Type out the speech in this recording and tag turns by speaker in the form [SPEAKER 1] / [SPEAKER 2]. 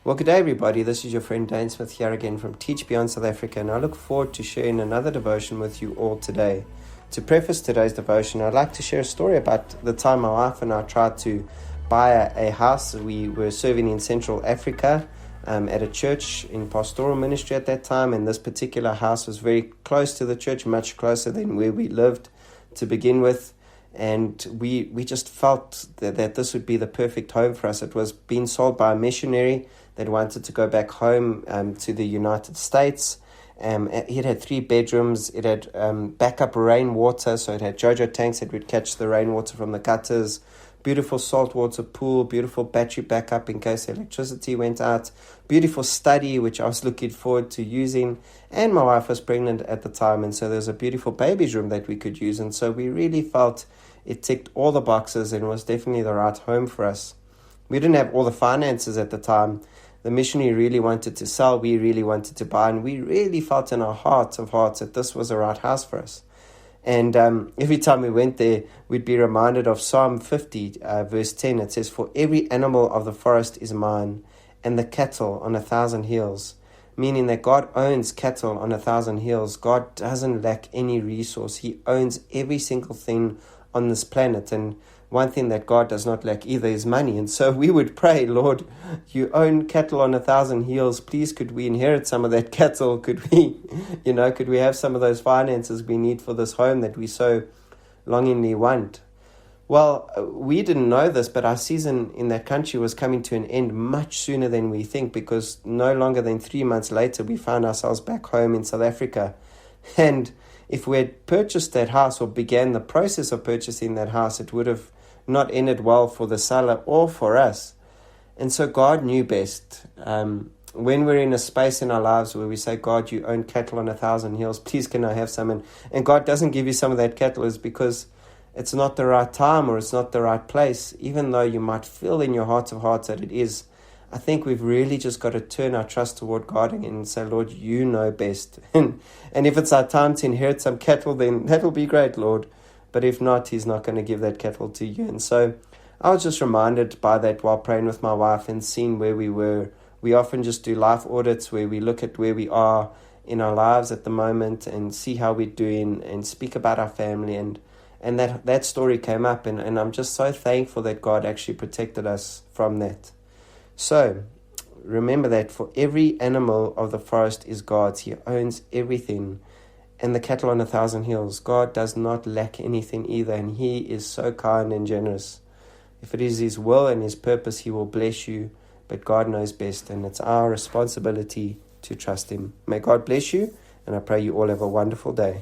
[SPEAKER 1] Well, good day, everybody. This is your friend Dane Smith here again from TeachBeyond South Africa, and I look forward to sharing another devotion with you all today. To preface today's devotion, I'd like to share a story about the time my wife and I tried to buy a house. We were serving in Central Africa at a church in pastoral ministry at that time, and this particular house was very close to the church, much closer than where we lived to begin with. And we just felt that this would be the perfect home for us. It was being sold by a missionary that wanted to go back home to the United States. It had 3 bedrooms. It had backup rainwater, so it had JoJo tanks that would catch the rainwater from the gutters, beautiful saltwater pool, beautiful battery backup in case electricity went out, beautiful study, which I was looking forward to using, and my wife was pregnant at the time, and so there was a beautiful baby's room that we could use, and so we really felt it ticked all the boxes and was definitely the right home for us. We didn't have all the finances at the time. The missionary really wanted to sell, we really wanted to buy, and we really felt in our heart of hearts that this was the right house for us. And every time we went there, we'd be reminded of Psalm 50, verse 10. It says, "For every animal of the forest is mine, and the cattle on 1,000 hills." Meaning that God owns cattle on 1,000 hills. God doesn't lack any resource. He owns every single thing on this planet. And one thing that God does not lack either is money. And so we would pray, Lord, you own cattle on 1,000 hills. Please, could we inherit some of that cattle? Could we have some of those finances we need for this home that we so longingly want? Well, we didn't know this, but our season in that country was coming to an end much sooner than we think, because no longer than 3 months later, we found ourselves back home in South Africa. And if we had purchased that house or began the process of purchasing that house, it would have not ended well for the seller or for us. And so God knew best. When we're in a space in our lives where we say, God, you own cattle on 1,000 hills, please can I have some? And God doesn't give you some of that cattle, is because it's not the right time or it's not the right place, even though you might feel in your heart of hearts that it is. I think we've really just got to turn our trust toward God again and say, Lord, you know best. And if it's our time to inherit some cattle, then that'll be great, Lord. But if not, he's not going to give that cattle to you. And so I was just reminded by that while praying with my wife and seeing where we were. We often just do life audits where we look at where we are in our lives at the moment and see how we're doing and speak about our family. And that story came up, and I'm just so thankful that God actually protected us from that. So remember that for every animal of the forest is God's. He owns everything. And the cattle on 1,000 hills, God does not lack anything either, and he is so kind and generous. If it is his will and his purpose, he will bless you, but God knows best, and it's our responsibility to trust him. May God bless you, and I pray you all have a wonderful day.